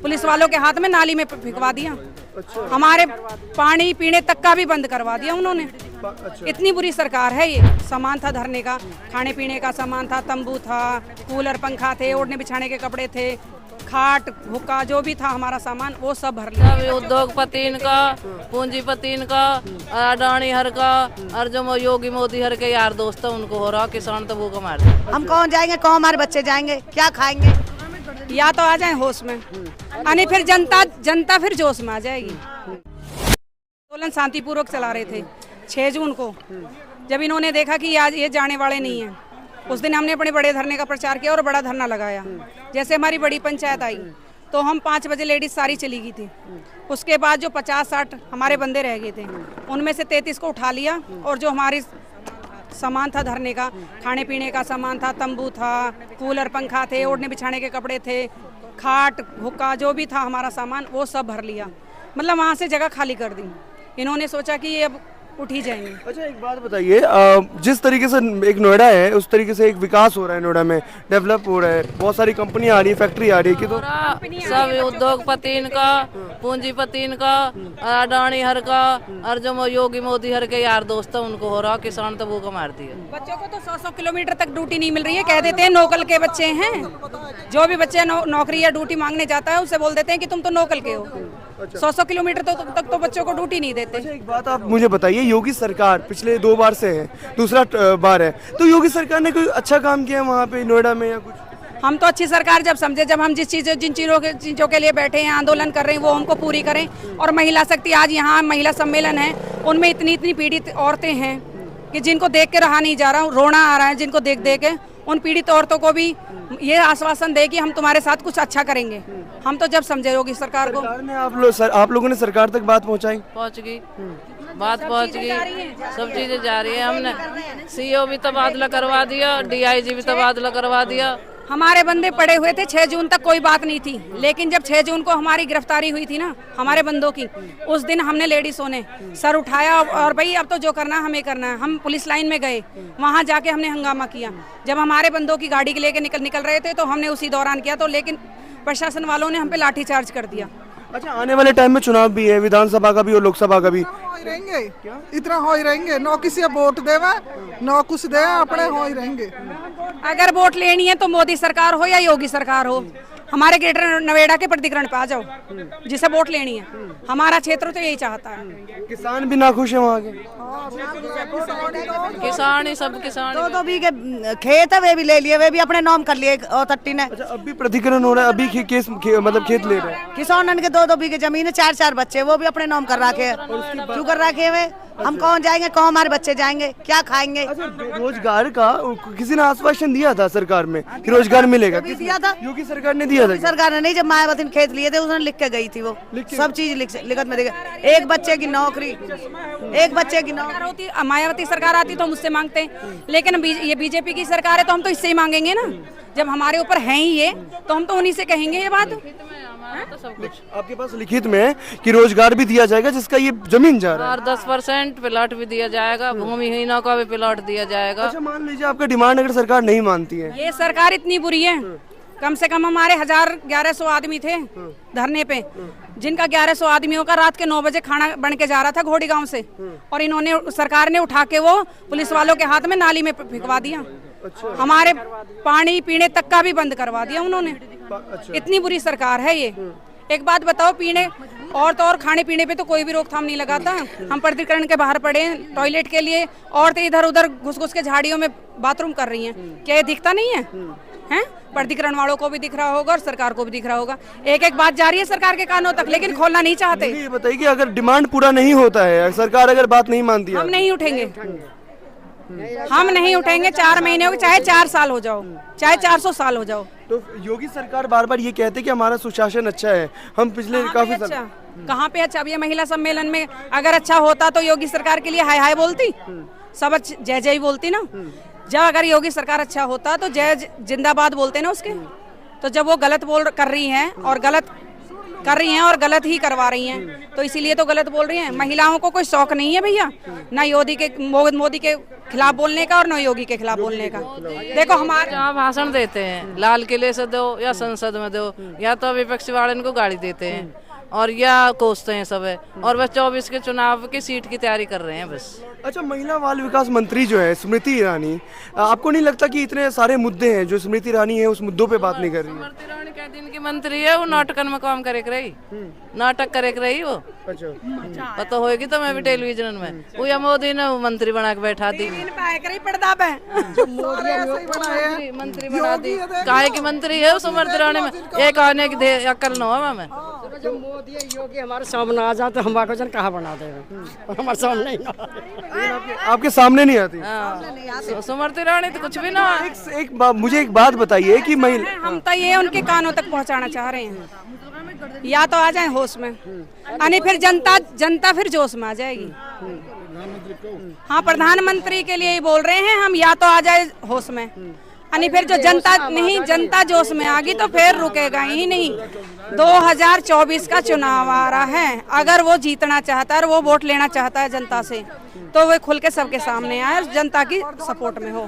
Police वालों के हाथ में नाली में फिकवा दिया। हमारे पानी पीने तक का भी बंद करवा दिया उन्होंने। इतनी बुरी सरकार है ये। सामान था धरने का, खाने पीने का सामान था, तंबू था, कूलर पंखा थे, ओढ़ने बिछाने के कपड़े थे, खाट हुक्का जो भी था हमारा सामान वो सब भर लिया। उद्योगपतिन का, पूंजीपतिन का, अडानी हर का और जो योगी मोदी हर के यार दोस्त है उनको हो रहा, किसान तो भूख मार। हम कौन जाएंगे, कौन हमारे बच्चे जाएंगे, क्या खाएंगे? या तो आ जाए होश में, यानी फिर जनता फिर जोश में आ जाएगी। आंदोलन शांतिपूर्वक चला रहे थे 6 जून को। जब इन्होंने देखा कि आज ये जाने वाले नहीं हैं, उस दिन हमने अपने बड़े धरने का प्रचार किया और बड़ा धरना लगाया। जैसे हमारी बड़ी पंचायत आई तो हम 5 बजे लेडीज सारी चली गई थी। उसके बाद जो 50-60 हमारे बंदे रह गए थे, उनमें से 33 को उठा लिया और जो हमारी सामान था धरने का, खाने पीने का सामान था, तंबू था, कूलर पंखा थे, ओढ़ने बिछाने के कपड़े थे, खाट हुक्का जो भी था हमारा सामान वो सब भर लिया। मतलब वहाँ से जगह खाली कर दी। इन्होंने सोचा कि ये अब उठ ही जाएंगे। अच्छा एक बात बताइए, जिस तरीके से एक नोएडा है उस तरीके से एक विकास हो रहा है, नोएडा में डेवलप हो रहा है, बहुत सारी कंपनियां आ रही है, फैक्ट्री आ रही है कि तो सब उद्योगपतिन का, पूंजीपतिन का, अडानी हर का और जो योगी मोदी हर के यार दोस्त है उनको हो रहा, किसान तो भूख मार दिया। बच्चों को तो 100-100 किलोमीटर तक ड्यूटी नहीं मिल रही है। कह देते हैं नौकल के बच्चे हैं। जो भी बच्चे नौकरी या ड्यूटी मांगने जाता है उसे बोल देते हैं कि तुम तो नौकल के हो। 100-100 किलोमीटर तक तो बच्चों को ड्यूटी नहीं देते। एक बात आप मुझे बताइए, योगी सरकार पिछले 2 बार से है, दूसरा बार है, तो योगी सरकार ने कोई अच्छा काम किया है वहाँ पे नोएडा में या कुछ? हम तो अच्छी सरकार जब समझे, जब हम जिन चीज़ों के लिए बैठे हैं, आंदोलन कर रहे हैं, वो हमको पूरी करें। और महिला शक्ति आज यहाँ महिला सम्मेलन है, उनमें इतनी पीड़ित औरतें हैं कि जिनको देख के रहा नहीं जा रहा, रोना आ रहा है जिनको देख के। उन पीड़ित औरतों को भी ये आश्वासन दे कि हम तुम्हारे साथ कुछ अच्छा करेंगे। हम तो जब समझे योगी सरकार को। आप लोगों ने सरकार तक बात पहुंचाई? पहुंच गई, बात पहुंच गई, सब चीजें जा रही है। हमने सीओ भी तबादला करवा दिया, डीआईजी भी तबादला करवा दिया। हमारे बंदे पड़े हुए थे 6 जून तक, कोई बात नहीं थी। लेकिन जब 6 जून को हमारी गिरफ्तारी हुई थी ना हमारे बंदों की, उस दिन हमने लेडीजों ने सर उठाया और भाई अब तो जो करना है हमें करना है। हम पुलिस लाइन में गए, वहां जाके हमने हंगामा किया। जब हमारे बंदों की गाड़ी के लेके निकल रहे थे तो हमने उसी दौरान किया, तो लेकिन प्रशासन वालों ने हम पे लाठीचार्ज कर दिया। अच्छा, आने वाले टाइम में चुनाव भी है, विधानसभा का भी और लोकसभा का भी रहेंगे। इतना हो ही रहेंगे, न किसी वोट देवा न कुछ दे, अपने हो ही रहेंगे। अगर वोट लेनी है तो मोदी सरकार हो या योगी सरकार हो, हमारे ग्रेटर नोएडा के प्रतिकरण पे आ जाओ जिसे वोट लेनी है। हमारा क्षेत्र तो यही चाहता है। किसान भी नाखुश है वहाँ के, किसान ही सब किसान। 2-2 बीघे खेत है, वे भी ले लिए, वे भी अपने नाम कर लिए तट्टी ने। अच्छा, अब भी प्रतिकरण हो रहा है, अभी केस मतलब खेत ले रहे हैं किसानन के 2-2 बीघे जमीन है, 4-4 बच्चे, वो भी अपने नाम कर रखे हैं। क्यों कर रखे हुए? हम कौन जाएंगे, कौन हमारे बच्चे जाएंगे, क्या खाएंगे? अच्छा, रोजगार का किसी ने आश्वासन दिया था सरकार में कि रोजगार मिलेगा? दिया था, योगी सरकार ने दिया था। सरकार ने नहीं, जब मायावती ने खेत लिए थे उसने लिख के गई थी, वो सब चीज लिखत में देगा। एक बच्चे की नौकरी, एक बच्चे की नौकरी होती। मायावती सरकार आती तो हम उससे मांगते हैं, लेकिन ये बीजेपी की सरकार है तो हम तो इससे ही मांगेंगे ना। जब हमारे ऊपर है ही ये, तो हम तो उन्हीं से कहेंगे ये बात। तो सब कुछ आपके पास लिखित में है कि रोजगार भी दिया जाएगा जिसका ये जमीन जा रहा है, और 10% प्लॉट भी दिया जाएगा, भूमिहीनों का भी प्लॉट दिया जाएगा। अच्छा, मान लीजिए आपका डिमांड अगर सरकार नहीं मानती है? ये सरकार इतनी बुरी है, कम से कम हमारे 1100 आदमी थे धरने पे, जिनका 1100 आदमियों का रात के 9 बजे खाना बन के जा रहा था घोड़ी गांव से, और इन्होंने सरकार ने उठा के वो पुलिस वालों के हाथ में नाली में फिकवा दिया। अच्छा। हमारे पानी पीने तक का भी बंद करवा दिया उन्होंने। अच्छा। इतनी बुरी सरकार है ये। एक बात बताओ, पीने और तो और खाने पीने पे तो कोई भी रोकथाम नहीं लगाता। हम प्रतिकरण के बाहर पड़े टॉयलेट के लिए, औरतें इधर उधर घुस के झाड़ियों में बाथरूम कर रही हैं। क्या ये दिखता नहीं है? हैं? प्रतिकरण वालों को भी दिख रहा होगा और सरकार को भी दिख रहा होगा। एक बात जा रही है सरकार के कानों तक, लेकिन खोलना नहीं चाहते। ये बताइए कि अगर डिमांड पूरा नहीं होता है, सरकार अगर बात नहीं मानती है, हम नहीं उठेंगे। हम नहीं उठेंगे। 4 महीने हो, चाहे 4 साल हो जाओ, चाहे 400 साल हो जाओ। तो योगी सरकार बार बार ये कहते कि हमारा सुशासन अच्छा है, हम पिछले काफी अच्छा, कहाँ पे अच्छा? अब ये महिला सम्मेलन में अगर अच्छा होता तो योगी सरकार के लिए हाय हाय बोलती, सब जय जय बोलती ना। जब अगर योगी सरकार अच्छा होता तो जय जिंदाबाद बोलते ना उसके। तो जब वो गलत कर रही हैं और गलत ही करवा रही हैं, तो इसीलिए तो गलत बोल रही हैं। महिलाओं को कोई शौक नहीं है भैया, ना मोदी के खिलाफ बोलने का और न योगी के खिलाफ बोलने का। देखो हमारे जहाँ भाषण देते हैं लाल किले से दो या संसद में दो, या तो विपक्षी वाले इनको गाड़ी देते हैं और या कोसते हैं सब है, और बस 24 के चुनाव की सीट की तैयारी कर रहे हैं बस। अच्छा, महिला बाल विकास मंत्री जो है स्मृति ईरानी, आपको नहीं लगता कि इतने सारे मुद्दे हैं जो स्मृति ईरानी है उस मुद्दों पे बात नहीं कर रही है? स्मृति ईरानी क्या दिन की मंत्री है, वो नाटकन में काम करे रही, नाटक करे रही वो। अच्छा, पता होगी तो मैं भी टेलीविजन में वो या मोदी ने मंत्री बना के बैठा दी, मंत्री बना दी। काहे की मंत्री है उस स्मृति ईरानी में, एक आने की अक्ल न हो हमें। जब मोदी योगी हमारे सामने आ जाते हम बाकोजन कहाँ बना देगा, हमारे सामने ही ना आपके सामने नहीं आती? स्मृति ईरानी तो कुछ भी ना। मुझे एक बात बताइए कि महिला, हम तो ये उनके कानों तक पहुंचाना चाह रहे हैं, या तो आ जाए होश में, यानी फिर जनता फिर जोश में आ जाएगी। हाँ, प्रधानमंत्री के लिए ही बोल रहे हैं हम, या तो आ जाए होश में, यानी फिर जो जनता जोश में आ गई तो फिर रुकेगा ही नहीं। 2024 का चुनाव आ रहा है, अगर वो जीतना चाहता है और वो वोट लेना चाहता है जनता से, तो वो खुल के सबके सामने आए और जनता की सपोर्ट में हो।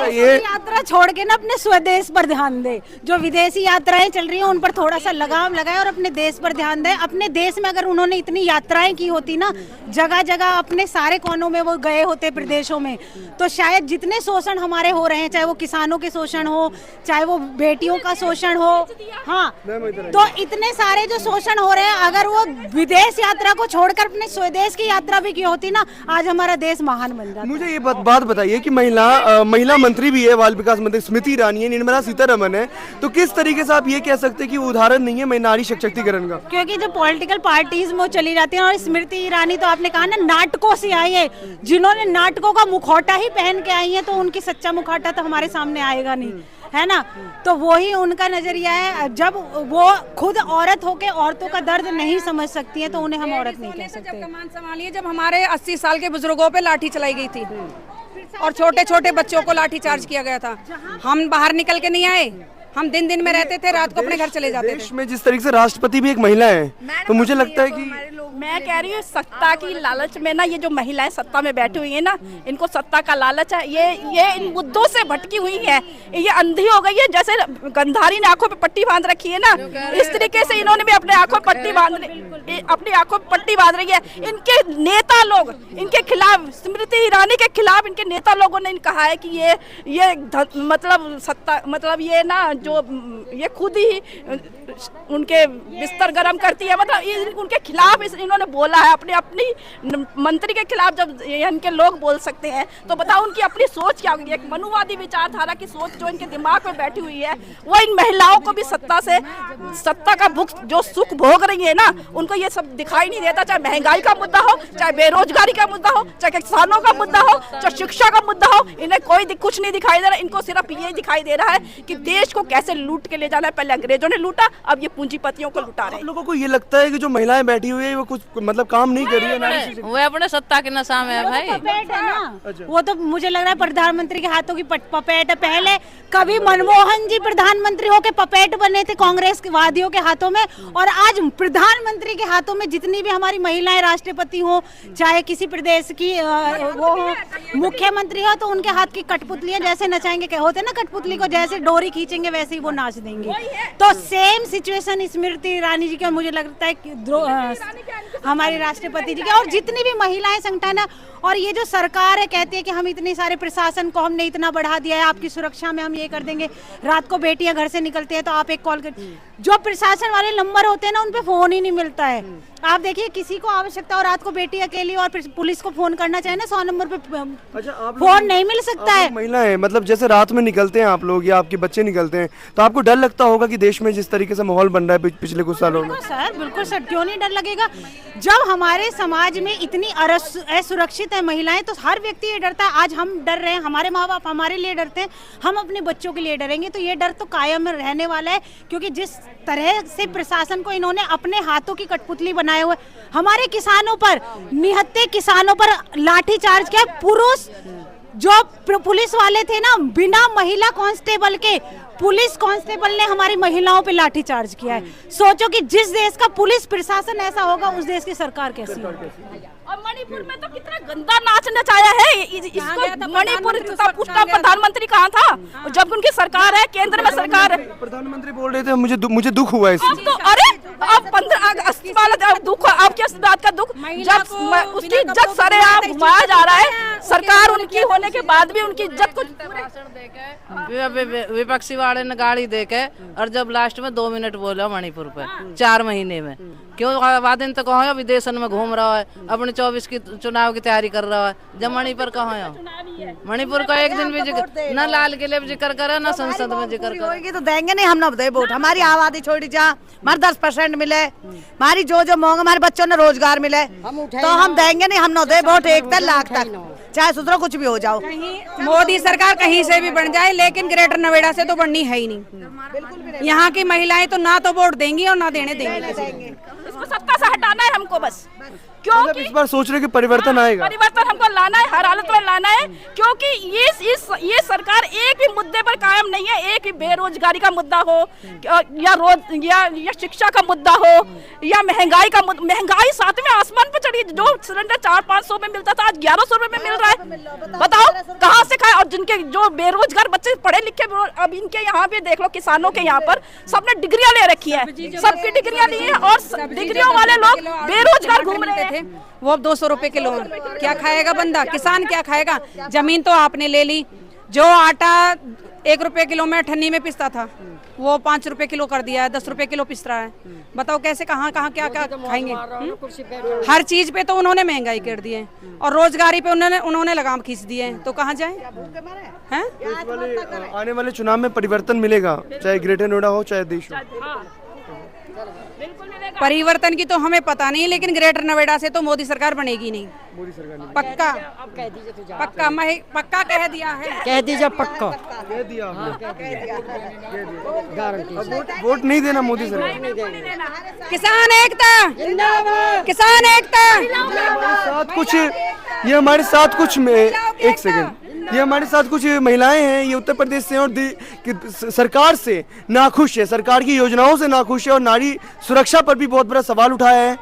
ये यात्रा छोड़ के ना अपने स्वदेश पर ध्यान दे, जो विदेशी यात्राएं चल रही हैं उन पर थोड़ा सा लगाम लगाए और अपने देश पर ध्यान दे। अपने देश में अगर उन्होंने इतनी यात्राएं की होती ना, जगह जगह अपने सारे कोनों में वो गए होते प्रदेशों में, तो शायद जितने शोषण हमारे हो रहे हैं, चाहे वो किसानों के शोषण हो, चाहे वो बेटियों का शोषण हो, हाँ, तो इतने सारे जो शोषण हो रहे हैं, अगर वो विदेश यात्रा को छोड़कर अपने स्वदेश की यात्रा भी की होती ना, आज हमारा देश महान बन जाता। मुझे ये बात बताइए कि महिला मंत्री भी है, बाल विकास मंत्री स्मृति ईरानी है, निर्मला सीतारमन है, तो किस तरीके से आप ये कह सकते हैं कि उदाहरण नहीं है नारी सशक्तिकरण का? क्योंकि जो पॉलिटिकल पार्टीज में चली जाती हैं, और स्मृति ईरानी तो आपने कहा ना नाटकों से आई है, जिन्होंने नाटकों का मुखौटा ही पहन के आई है, तो उनकी सच्चा मुखौटा तो हमारे सामने आएगा नहीं, है ना। तो वही उनका नजरिया है। जब वो खुद औरत होके औरतों का दर्द नहीं समझ सकती है तो उन्हें हम औरत नहीं कह सकते। जब कमान संभालिए, जब हमारे 80 साल के बुजुर्गों पे लाठी चलाई गई थी और छोटे छोटे बच्चों को लाठी चार्ज किया गया था, हम बाहर निकल के नहीं आए, हम दिन में रहते थे, रात को अपने घर चले जाते थे। देश में जिस तरीके से राष्ट्रपति भी एक महिला है, तो मुझे लगता है कि मैं कह रही हूँ सत्ता की लालच में ना, ये जो महिलाएं सत्ता में बैठी हुई है ना, इनको सत्ता का लालच है, ये इन मुद्दों से भटकी हुई है, ये अंधी हो गई है। जैसे गंधारी ने आंखों पे पट्टी बांध रखी है ना, इस तरीके से इन्होंने भी अपने आंखों पे पट्टी बांध रही है। इनके नेता लोग इनके खिलाफ, स्मृति ईरानी के खिलाफ इनके नेता लोगों ने कहा है कि ये मतलब सत्ता, मतलब ये ना, जो ये खुद ही उनके बिस्तर गरम करती है, मतलब उनके खिलाफ इन्होंने बोला है। अपनी मंत्री के खिलाफ जब इनके लोग बोल सकते हैं, तो बताओ उनकी अपनी सोच क्या होगी। एक मनुवादी विचारधारा की सोच जो इनके दिमाग में बैठी हुई है, वो इन महिलाओं को भी सत्ता का भुख जो सुख भोग रही है ना, उनको ये सब दिखाई नहीं देता। चाहे महंगाई का मुद्दा हो, चाहे बेरोजगारी का मुद्दा हो, चाहे किसानों का मुद्दा हो, चाहे शिक्षा का मुद्दा हो, इन्हें कोई कुछ नहीं दिखाई दे रहा। इनको सिर्फ ये दिखाई दे रहा है कि देश को कैसे लूट के ले जाना है। पहले अंग्रेजों ने लूटा, अब ये पूंजीपतियों को लुटा रहे हैं। लोगों को ये लगता है कि जो महिलाएं बैठी हुई है वो कुछ मतलब काम नहीं कर रही है, वो अपने सत्ता के नशा में है भाई। पपेट है ना, वो तो मुझे लग रहा है प्रधानमंत्री के हाथों की पपेट है। पहले कभी मनमोहन जी प्रधानमंत्री होके पपेट बने थे कांग्रेस वादियों के हाथों में, और आज प्रधानमंत्री के हाथों में जितनी भी हमारी महिलाएं राष्ट्रपति हो, चाहे किसी प्रदेश की वो हो, मुख्यमंत्री हो, तो उनके हाथ की कठपुतलियां जैसे नचाएंगे, होते ना कठपुतली को जैसे डोरी खींचेंगे वैसे ही वो नाच देंगे। तो सेम सिचुएशन स्मृति ईरानी जी का मुझे लगता है कि हमारे राष्ट्रपति जी के, और जितनी भी महिलाएं संगठन है, और ये जो सरकार है कहती है कि हम इतने सारे प्रशासन को हमने इतना बढ़ा दिया है, आपकी सुरक्षा में हम ये कर देंगे। रात को बेटियां घर से निकलती है तो आप एक कॉल कर, जो प्रशासन वाले नंबर होते हैं ना उन पे फोन ही नहीं मिलता है। आप देखिए किसी को आवश्यकता हो, रात को बेटी अकेली और पुलिस को फोन करना चाहे ना, 100 नंबर पे फोन नहीं मिल सकता है। महिलाएं मतलब जैसे रात में निकलते हैं आप लोग या आपके बच्चे निकलते हैं, तो आपको डर लगता होगा कि देश में जिस तरीके से माहौल बन रहा है पिछले कुछ सालों में? सर बिल्कुल सर, क्यों नहीं डर लगेगा। जब हमारे समाज में इतनी असुरक्षित है महिलाएं, तो हर व्यक्ति ये डरता है। आज हम डर रहे हैं, हमारे माँ बाप हमारे लिए डरते हैं, हम अपने बच्चों के लिए डरेंगे, तो ये डर तो कायम रहने वाला है। क्योंकि जिस तरह से प्रशासन को इन्होंने अपने हाथों की कठपुतली बनाए हुए, हमारे किसानों पर, निहत्थे किसानों पर लाठीचार्ज किया। पुरुष जो पुलिस वाले थे ना, बिना महिला कांस्टेबल के पुलिस कांस्टेबल ने हमारी महिलाओं पे लाठीचार्ज किया है। सोचो कि जिस देश का पुलिस प्रशासन ऐसा होगा, उस देश की सरकार कैसी होगी। और मणिपुर में तो कितना गंदा नाच नचाया है इसको। मणिपुर का पूछता प्रधानमंत्री कहाँ था जब उनकी सरकार है, केंद्र में सरकार है। प्रधानमंत्री बोल रहे थे मुझे दुख हुआ इससे। अब तो अरे अब 15 अगस्त वाला दुख, आपके इस बात का दुख, जब उसकी इज्जत सरेआम घुमाया जा रहा है। सरकार उनकी होने के बाद भी उनकी इज्जत को विपक्षी वाले ने गाड़ी देके और जब लास्ट में 2 मिनट बोला मणिपुर पे 4 महीने में, क्यों वादन तो कहो विदेशन में घूम रहा है, अपने 24 की चुनाव की तैयारी कर रहा है, जब मणिपुर कहाँ है? मणिपुर का एक दिन भी जिक्र न लाल किले में जिक्र करे न संसद में जिक्र करे। तो देंगे नहीं हम ना दे वोट, हमारी आबादी छोड़ी जा, हमारे 10% मिले, हमारी जो मांग, हमारे बच्चों ने रोजगार मिले तो हम देंगे नहीं, हम ना दे वोट 1 लाख तक, चाहे सुधरो कुछ भी हो जाओ। मोदी सरकार कहीं से भी बन जाए लेकिन ग्रेटर नोएडा से तो बननी है ही नहीं। यहाँ की महिलाएं तो ना तो वोट देंगी और ना देने देंगी। इसको सत्ता से हटाना है हमको बस, क्योंकि इस बार सोच रहे कि परिवर्तन आएगा। परिवर्तन हमको लाना है, हर हालत में लाना है, क्योंकि ये सरकार एक भी मुद्दे पर कायम नहीं है। एक भी बेरोजगारी का मुद्दा हो या शिक्षा का मुद्दा हो या महंगाई का महंगाई 7वें आसमान पर चढ़ी। जो सिलेंडर 400-500 में मिलता था आज 1100 रुपए में मिल रहा है। बताओ कहाँ से खाए? और जिनके जो बेरोजगार बच्चे पढ़े लिखे, अब इनके यहाँ भी देख लो, किसानों के यहाँ पर सबने डिग्रियां ले रखी है, सबकी डिग्रियां ली है और डिग्रियों वाले लोग बेरोजगार घूम रहे हैं। वो अब 200 रुपए किलो है, क्या खाएगा बंदा? किसान क्या खाएगा? जमीन तो आपने ले ली, जो आटा 1 रुपए किलो में ठन्नी में पिसता था वो 5 रुपए किलो कर दिया है, 10 रुपए किलो पिस रहा है। बताओ कैसे, कहाँ क्या खाएंगे? हर चीज पे तो उन्होंने महंगाई कर दी है और रोजगारी पे उन्होंने लगाम खींच दी है, तो कहाँ जाए? हैं? आने वाले चुनाव में परिवर्तन मिलेगा, चाहे ग्रेटर नोएडा हो चाहे देश हो। परिवर्तन की तो हमें पता नहीं, लेकिन ग्रेटर नोएडा से तो मोदी सरकार बनेगी नहीं। मोदी सरकार ने पक्का पक्का कह दिया है, कह दीजिए पक्का, कह दिया गारंटी। वोट नहीं देना मोदी सरकार। किसान एकता, किसान एकता। साथ कुछ ये हमारे साथ कुछ एक सेकंड, ये हमारे साथ कुछ महिलाएं हैं, ये उत्तर प्रदेश से और सरकार से नाखुश है, सरकार की योजनाओं से नाखुश है और नारी सुरक्षा पर भी बहुत बड़ा सवाल उठाया है।